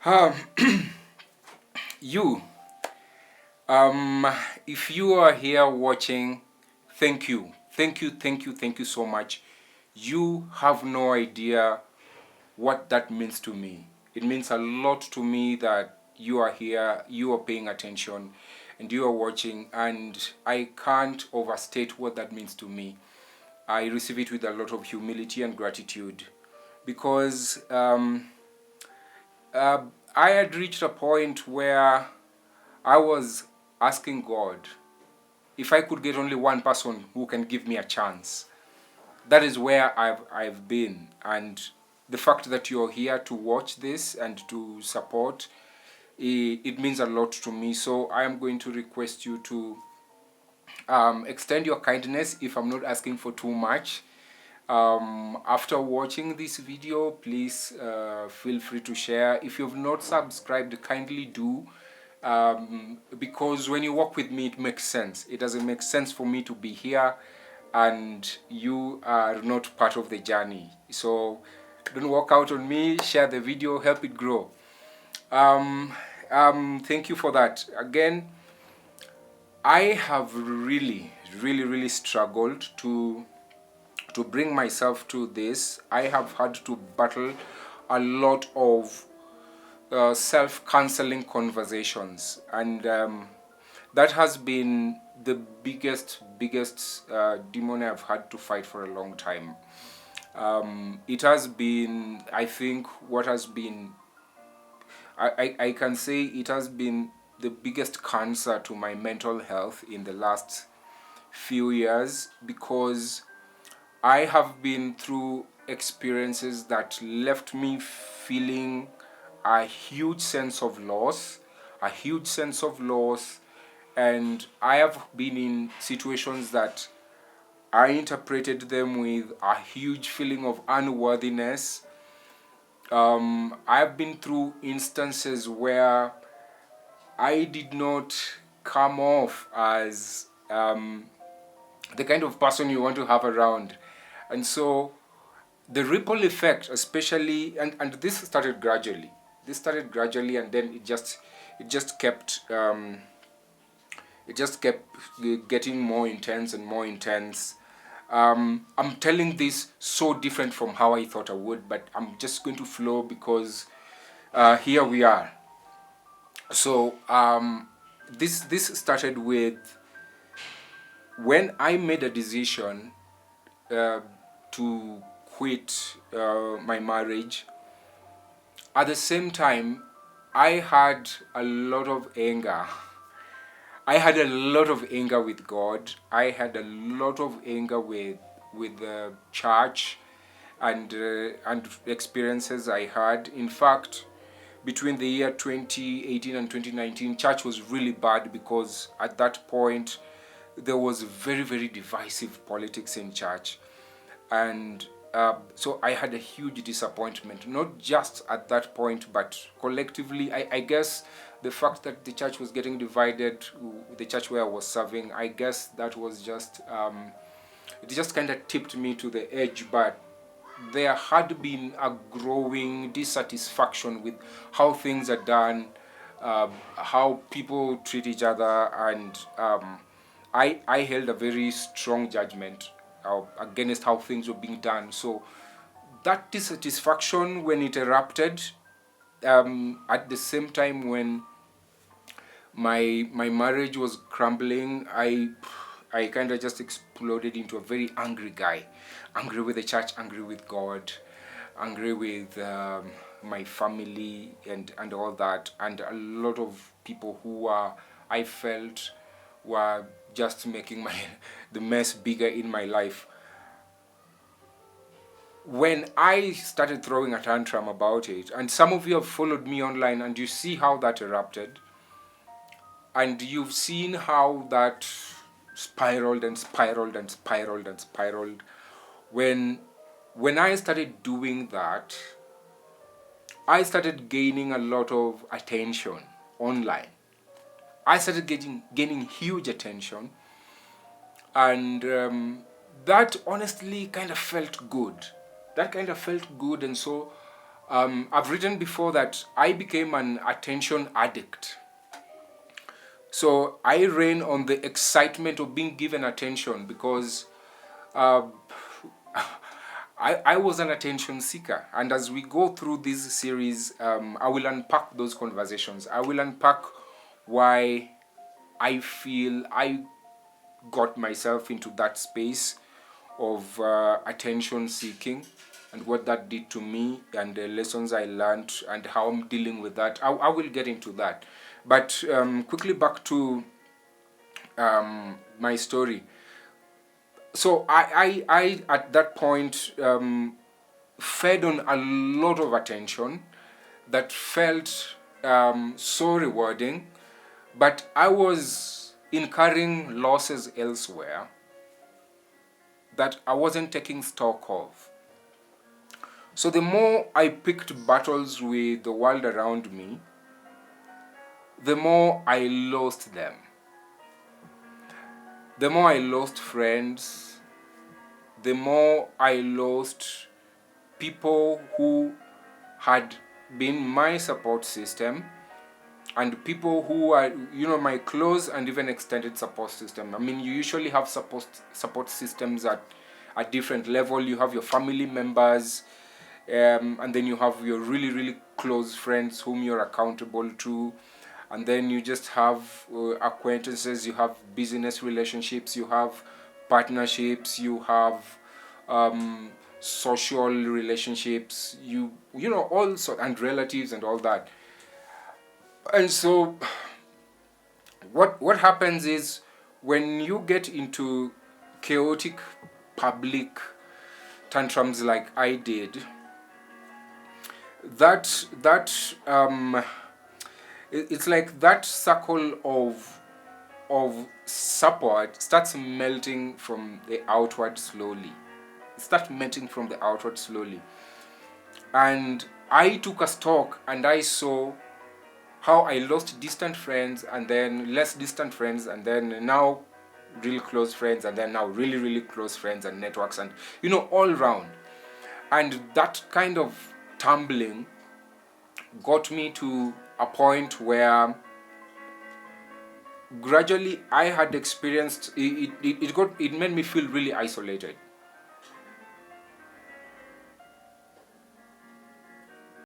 Um, you, um, if you are here watching, thank you, thank you so much. You have no idea what that means to me. It means a lot to me that you are here, you are paying attention, and you are watching, and I can't overstate what that means to me. I receive it with a lot of humility and gratitude because uh, I had reached a point where I was asking God if I could get only one person who can give me a chance. That is where I've been, and the fact that you're here to watch this and to support, it means a lot to me. So I am going to request you to extend your kindness if I'm not asking for too much. After watching this video, please feel free to share. If you've not subscribed, kindly do, because when you walk with me, it makes sense. It doesn't make sense for me to be here and you are not part of the journey. So don't walk out on me. Share the video, help it grow. um, Thank you for that again. I have really struggled to bring myself to this. I have had to battle a lot of self-counseling conversations, and that has been the biggest demon I've had to fight for a long time. It has been, I think, what has been, I can say it has been the biggest cancer to my mental health in the last few years, because I have been through experiences that left me feeling a huge sense of loss, a huge sense of loss, and I have been in situations that I interpreted them with a huge feeling of unworthiness. I've been through instances where I did not come off as the kind of person you want to have around. And so the ripple effect, especially, and this started gradually. This started gradually, and then it just kept it just kept getting more intense and more intense. I'm telling this so different from how I thought I would, but I'm just going to flow because here we are. So this started with when I made a decision uh, to quit my marriage. At the same time, I had a lot of anger. I had a lot of anger with God. I had a lot of anger with the church and experiences I had. In fact, between the year 2018 and 2019, church was really bad because at that point there was very divisive politics in church, and so I had a huge disappointment, not just at that point, but collectively. I guess the fact that the church was getting divided, the church where I was serving, I guess that was just, it just kind of tipped me to the edge. But there had been a growing dissatisfaction with how things are done, how people treat each other, and I held a very strong judgment against how things were being done. So that dissatisfaction, when it erupted, at the same time when my marriage was crumbling, I kind of just exploded into a very angry guy, angry with the church, angry with God, angry with my family and all that, and a lot of people who I felt were just making my the mess bigger in my life. When I started throwing a tantrum about it, and some of you have followed me online and you see how that erupted, and you've seen how that spiraled and spiraled and spiraled and spiraled. When I started doing that, I started gaining a lot of attention online. I started gaining huge attention, and that honestly kind of felt good. That kind of felt good, and so I've written before that I became an attention addict. So I ran on the excitement of being given attention because uh, I was an attention seeker. And as we go through this series, I will unpack those conversations. I will unpack why I feel I got myself into that space of attention seeking and what that did to me and the lessons I learned and how I'm dealing with that. I will get into that. But quickly back to my story. So I at that point fed on a lot of attention that felt so rewarding, but I was incurring losses elsewhere that I wasn't taking stock of. So the more I picked battles with the world around me, the more I lost them. The more I lost friends, the more I lost people who had been my support system and people who are, my close and even extended support system. I mean, you usually have support systems at different level. You have your family members, and then you have your really really close friends whom you're accountable to, and then you just have acquaintances, you have business relationships, you have partnerships, you have social relationships, all sort, and relatives and all that. And so what happens is when you get into chaotic public tantrums like I did, that it's like that circle of support starts melting from the outward slowly. It starts melting from the outward slowly. And I took a stock and I saw how I lost distant friends and then less distant friends and then now real close friends and then now really really close friends and networks and all round. And that kind of tumbling got me to a point where gradually I had experienced it made me feel really isolated.